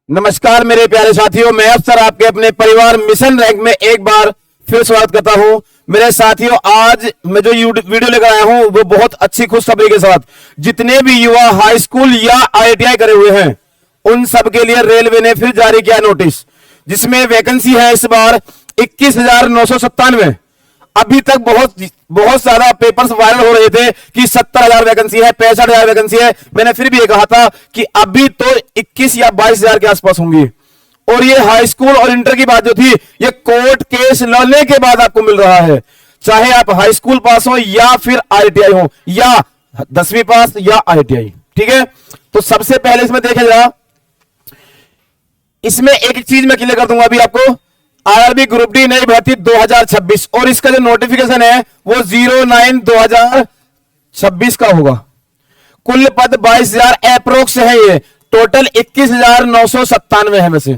नमस्कार मेरे प्यारे साथियों, मैं अफसर आपके अपने परिवार मिशन रैंक में एक बार फिर स्वागत करता हूं। मेरे साथियों, आज मैं जो वीडियो लेकर आया हूं वो बहुत अच्छी खुशखबरी के साथ। जितने भी युवा हाई स्कूल या IITI करे हुए हैं उन सब के लिए रेलवे ने फिर जारी किया नोटिस, जिसमें वैकेंसी है इस बार 21,997। अभी तक बहुत सारा पेपर्स वायरल हो रहे थे कि 70,000 वैकेंसी है, 65,000 वैकेंसी है। मैंने फिर भी ये कहा था कि अभी तो 21 या 22,000 के आसपास होंगी। और ये हाई स्कूल और इंटर की बात जो थी, ये कोर्ट केस लड़ने के बाद आपको मिल रहा है। चाहे आप हाई स्कूल पास हो या फिर IITI हो या 10वीं पास या IITI, ठीक है। तो सबसे पहले इसमें देखें जरा, इसमें एक चीज मैं क्लियर कर दूंगा अभी आपको। RRB ग्रुप डी नई भर्ती 2026 और इसका जो नोटिफिकेशन है वो 09/2026 का होगा। कुल पद 22,000 अप्रोक्स है, ये टोटल 21,997 है में से।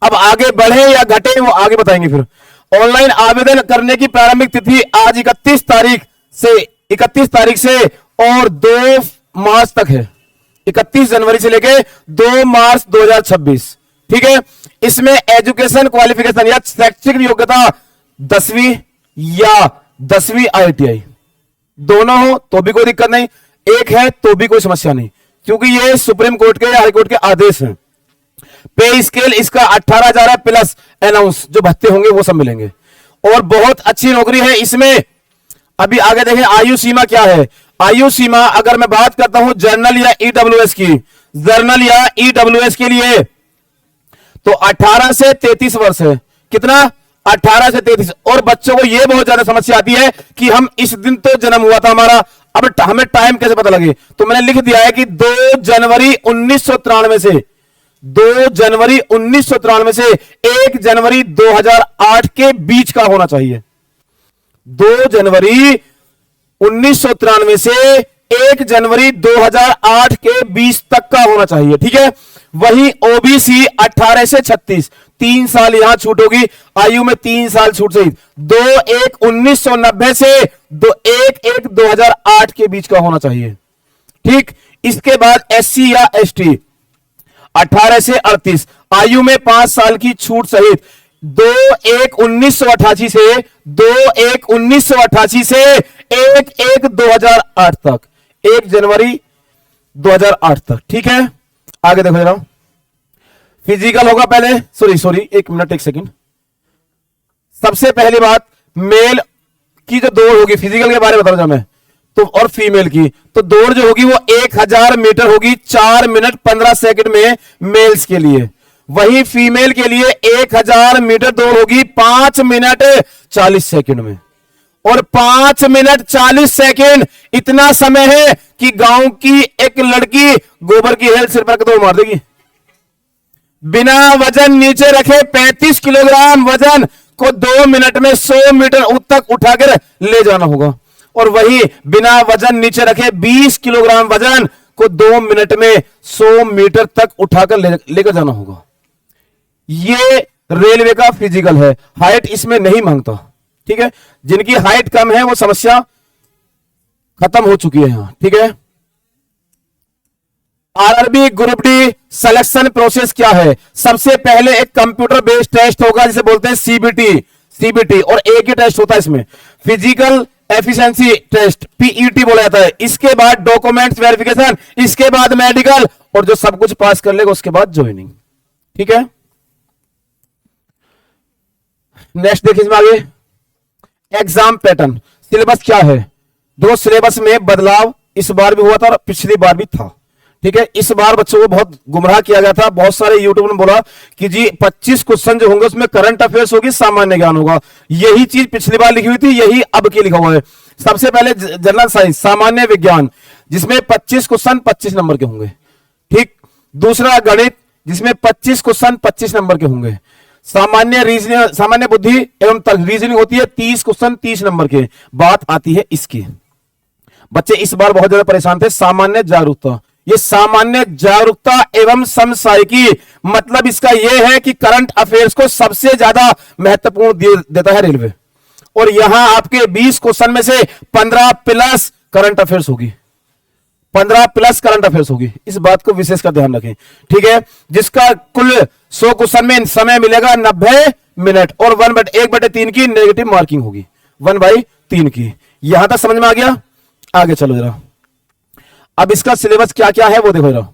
अब आगे बढ़े या घटे वो आगे बताएंगे। फिर ऑनलाइन आवेदन करने की प्रारंभिक तिथि आज 31 तारीख से और 2 मार्च तक है। 31 जनवरी से लेके 2 मार्च 2026, ठीक है। इसमें एजुकेशन क्वालिफिकेशन या शैक्षिक योग्यता 10वीं या 10वीं IITI दोनों हो तो भी कोई दिक्कत नहीं, एक है तो भी कोई समस्या नहीं, क्योंकि ये सुप्रीम कोर्ट के हाई कोर्ट के आदेश हैं। पे स्केल इसका 18,000 है, प्लस अनाउंस जो भत्ते होंगे वो सब मिलेंगे और बहुत अच्छी नौकरी है इसमें। अभी आगे देखें आयु सीमा क्या है। आयु सीमा अगर मैं बात करता हूं जर्नल या EWS की, जर्नल या EWS के लिए तो 18 से 33 वर्ष है। कितना? 18 से 33। और बच्चों को यह बहुत ज्यादा समस्या आती है कि हम इस दिन तो जन्म हुआ था हमारा, अब हमें टाइम कैसे पता लगे। तो मैंने लिख दिया है कि 2 जनवरी 1993 से 2 जनवरी 1993 से 1 जनवरी 2008 के बीच का होना चाहिए। 2 जनवरी 1993 से 1 जनवरी 2008 के बीच तक का होना चाहिए, ठीक है। वही OBC 18 से 36, 3 साल यहां छूट होगी, आयु में 3 साल छूट सहित 2/1/1990 से 1/1/2008 के बीच का होना चाहिए, ठीक। इसके बाद SC या ST 18 से 38, आयु में 5 साल की छूट सहित 2/1/1988 से 2/1/1988 से 1/1/2008 तक, 1 जनवरी 2008 तक, ठीक है। आगे देखो जरा, फिजिकल होगा पहले, सॉरी 1 मिनट 1 सेकंड। सबसे पहली बात, मेल की जो दौड़ होगी, फिजिकल के बारे में बता रहा मैं तो, और फीमेल की तो दौड़ जो होगी वो 1000 मीटर होगी 4 मिनट 15 सेकंड में मेल्स के लिए। वही फीमेल के लिए 1000 मीटर दौड़ होगी 5 मिनट 40 सेकंड में। और 5 मिनट 40 सेकंड इतना समय है कि गांव की एक लड़की गोबर की हेल सिर पर दौड़ मार देगी। बिना वजन नीचे रखे 35 किलोग्राम वजन को 2 मिनट में 100 मीटर तक उठाकर ले जाना होगा। और वही बिना वजन नीचे रखे 20 किलोग्राम वजन को 2 मिनट में 100 मीटर तक उठाकर लेकर जाना होगा। ये रेलवे का फिजिकल है। हाइट इसमें नहीं मांगता, ठीक है। जिनकी हाइट कम है वो समस्या खत्म हो चुकी है यहां, ठीक है। RRB group D selection process क्या है। सबसे पहले एक कंप्यूटर बेस्ड टेस्ट होगा जिसे बोलते हैं CBT और एक ही टेस्ट होता है इसमें, फिजिकल एफिशिएंसी टेस्ट, PET बोला जाता है। इसके बाद डॉक्यूमेंट्स वेरिफिकेशन, इसके बाद मेडिकल, और जो सब कुछ पास कर लेगा उसके बाद ज्वाइनिंग, ठीक है। नेक्स्ट देखिए इसमें आगे एग्जाम पैटर्न, सिलेबस क्या है। दो सिलेबस में बदलाव इस बार भी हुआ था और पिछली बार भी था, ठीक है। इस बार बच्चों को बहुत गुमराह किया गया था। बहुत सारे यूट्यूब ने बोला कि जी 25 क्वेश्चन जो होंगे उसमें करंट अफेयर्स होगी, सामान्य ज्ञान होगा। यही चीज पिछली बार लिखी हुई थी, यही अब की लिखा हुआ है। सबसे पहले जनरल साइंस, सामान्य विज्ञान, जिसमें 25 क्वेश्चन 25 नंबर के होंगे, ठीक। दूसरा गणित, जिसमें 25 क्वेश्चन 25 नंबर के होंगे। सामान्य रीजनिंग, सामान्य बुद्धि एवं तर्क, रीजनिंग होती है 30 क्वेश्चन 30 नंबर के। बात आती है इसकी, बच्चे इस बार बहुत ज्यादा परेशान थे, सामान्य जागरूकता। ये सामान्य जागरूकता एवं समसामयिकी, मतलब इसका यह है कि करंट अफेयर्स को सबसे ज्यादा महत्वपूर्ण देता है रेलवे। और यहां आपके 20 क्वेश्चन में से 15 प्लस करंट अफेयर्स होगी, 15 प्लस करंट अफेयर्स होगी। इस बात को विशेष कर ध्यान रखें, ठीक है। जिसका कुल 100 क्वेश्चन में समय मिलेगा 90 मिनट और 1/3 की नेगेटिव मार्किंग होगी, 1/3 की। यहां तक समझ में आ गया? आगे चलो जरा। अब इसका सिलेबस क्या क्या है वो देखो जरा।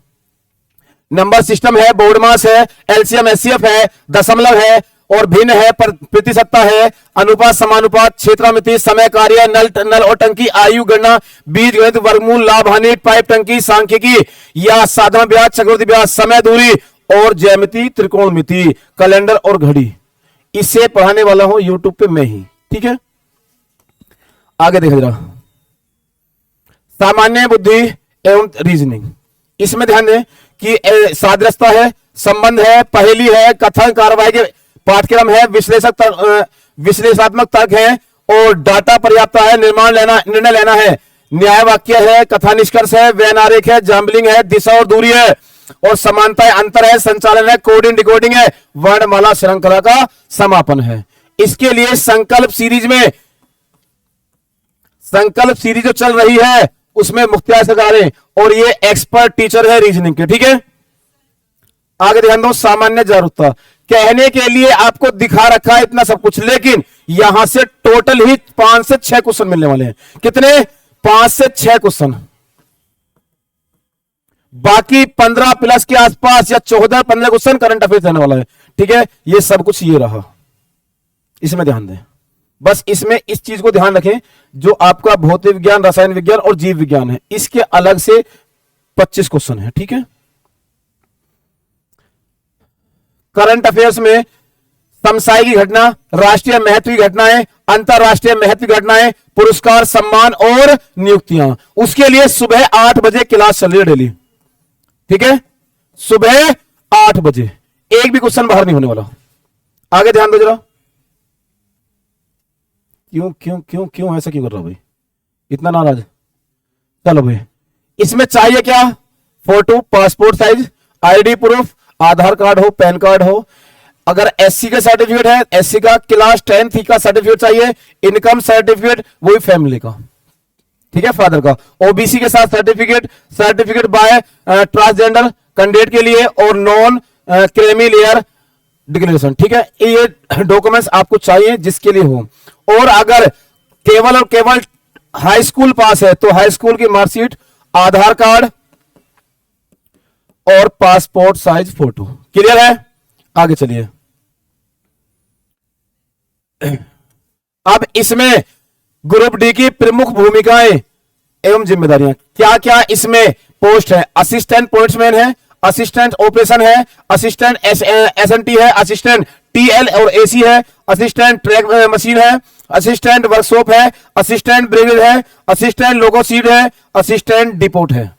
नंबर सिस्टम है, बोर्ड मास है, एलसीएम एचसीएफ है, दशमलव है और भिन्न है, प्रतिशतता है, अनुपात समानुपात, क्षेत्रामिति, समय कार्य, नल और टंकी, आयु गणना, बीज गणित, वर्गमूल, लाभ हानि, पाइप टंकी, सांख्यिकी या साधारण ब्याज, चक्रवृद्धि ब्याज, समय दूरी और ज्यामिति, त्रिकोणमिति, कैलेंडर और घड़ी। इसे पढ़ाने वाला हूं यूट्यूब पे मैं ही, ठीक है। आगे देखो जरा। सामान्य बुद्धि एवं रीजनिंग, इसमें ध्यान दें कि सादृश्यता है, संबंध है, पहेली है, कथन कार्रवाई के पाठ्यक्रम है, विश्लेषणात्मक तर्क है और डाटा पर्याप्त है, निर्णय लेना है, न्याय वाक्य है, कथा निष्कर्ष है, व्यय आरेख है, जैम्बलिंग है, दिशा और दूरी है और समानता है, अंतर है, संचालन है, कोडिंग डिकोडिंग है, वर्णमाला श्रृंखला का समापन है। इसके लिए संकल्प सीरीज जो चल रही है उसमें मुख्तियार सरकार है और ये एक्सपर्ट टीचर है रीजनिंग के, ठीक है। आगे ध्यान दो। सामान्य जागरूकता, कहने के लिए आपको दिखा रखा है इतना सब कुछ, लेकिन यहां से टोटल ही 5 से 6 क्वेश्चन मिलने वाले हैं। कितने? 5 से 6 क्वेश्चन। बाकी 15 प्लस के आसपास या 14-15 क्वेश्चन करंट अफेयर्स रहने वाला है, ठीक है। ये सब कुछ ये रहा, इसमें ध्यान दें। बस इसमें इस चीज को ध्यान रखें, जो आपका भौतिक विज्ञान, रसायन विज्ञान और जीव विज्ञान है, इसके अलग से 25 क्वेश्चन है, ठीक है। करंट अफेयर्स में समसामयिक की घटना, राष्ट्रीय महत्व की घटनाएं, अंतरराष्ट्रीय महत्व की घटनाएं, पुरस्कार, सम्मान और नियुक्तियां। उसके लिए सुबह 8 बजे क्लास चल रही है डेली, ठीक है। सुबह 8 बजे, एक भी क्वेश्चन बाहर नहीं होने वाला। आगे ध्यान दो जरा। क्यों क्यों क्यों क्यों ऐसा क्यों कर रहा हो भाई, इतना नाराज? चलो भाई, इसमें चाहिए क्या? Photo, passport size, ID proof, Aadhaar card हो, पैन कार्ड हो, अगर एससी का सर्टिफिकेट है, एससी का क्लास 10th का सर्टिफिकेट चाहिए, इनकम सर्टिफिकेट वही फैमिली का, ठीक है, फादर का, ओबीसी के साथ सर्टिफिकेट बाय ट्रांसजेंडर कैंडिडेट के लिए और नॉन क्रीमी लेयर डिक्लेरेशन, ठीक है। ये डॉक्यूमेंट्स आपको चाहिए जिसके लिए हो। और अगर केवल हाई स्कूल पास है तो हाई स्कूल की मार्कशीट, आधार कार्ड और पासपोर्ट साइज फोटो। क्लियर है? आगे चलिए। अब इसमें ग्रुप डी की प्रमुख भूमिकाएं एवं जिम्मेदारियां क्या क्या इसमें पोस्ट है? असिस्टेंट पोस्टमैन है, असिस्टेंट ऑपरेशन है, असिस्टेंट एसएनटी है, असिस्टेंट टीएल और एसी है, असिस्टेंट ट्रैक मशीन है, असिस्टेंट वर्कशॉप है, असिस्टेंट ब्रिगेड है, असिस्टेंट लोगो सीड है, असिस्टेंट डिपोट है,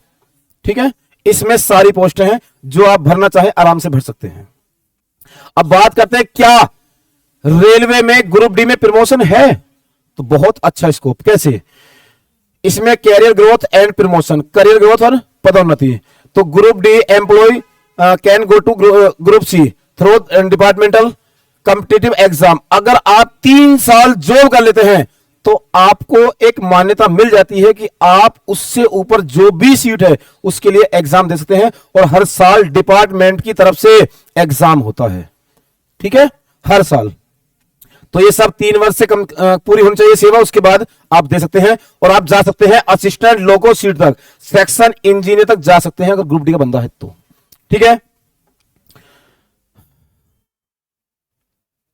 ठीक है। इसमें सारी पोस्ट हैं, जो आप भरना चाहे आराम से भर सकते हैं। अब बात करते हैं क्या रेलवे में ग्रुप डी में प्रमोशन है? तो बहुत अच्छा स्कोप। कैसे? इसमें career growth and promotion, career growth और पदोन्नति। तो group D employ can go to group C through departmental competitive exam. अगर आप 3 साल जॉब कर लेते हैं तो आपको एक मान्यता मिल जाती है कि आप उससे ऊपर जो भी सीट है उसके लिए एग्जाम दे सकते हैं और हर साल डिपार्टमेंट की तरफ से एग्जाम होता है, ठीक है, हर साल। तो ये सब 3 वर्ष से कम पूरी होनी चाहिए सेवा, उसके बाद आप दे सकते हैं और आप जा सकते हैं असिस्टेंट लोको सीट तक, सेक्शन इंजीनियर तक जा सकते हैं अगर ग्रुप डी का बंदा है तो, ठीक है।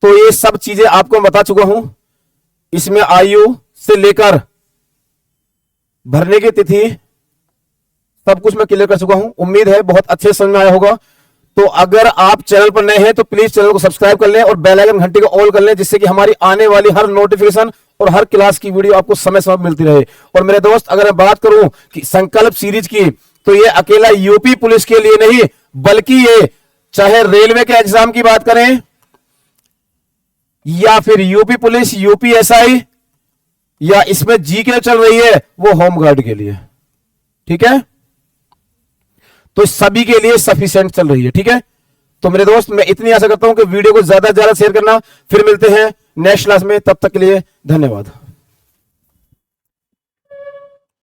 तो ये सब चीजें आपको बता चुका हूं। इसमें आयु से लेकर भरने की तिथि सब कुछ मैं क्लियर कर चुका हूं। उम्मीद है बहुत अच्छे समझ में आया होगा। तो अगर आप चैनल पर नए हैं तो प्लीज चैनल को सब्सक्राइब कर लें और बेल आइकन घंटी को ऑल कर लें, जिससे कि हमारी आने वाली हर नोटिफिकेशन और हर क्लास की वीडियो आपको समय समय मिलती रहे। और मेरे दोस्त, अगर मैं बात करूं कि संकल्प सीरीज की, तो ये अकेला यूपी पुलिस के लिए नहीं, बल्कि ये चाहे रेलवे के एग्जाम की बात करें या फिर यूपी पुलिस, यूपीएसआई, या इसमें जीके चल रही है वो होमगार्ड के लिए, ठीक है। तो सभी के लिए सफिशिएंट चल रही है, ठीक है। तो मेरे दोस्त, मैं इतनी आशा करता हूं कि वीडियो को ज्यादा से ज्यादा शेयर करना। फिर मिलते हैं नेक्स्ट क्लास में, तब तक के लिए धन्यवाद।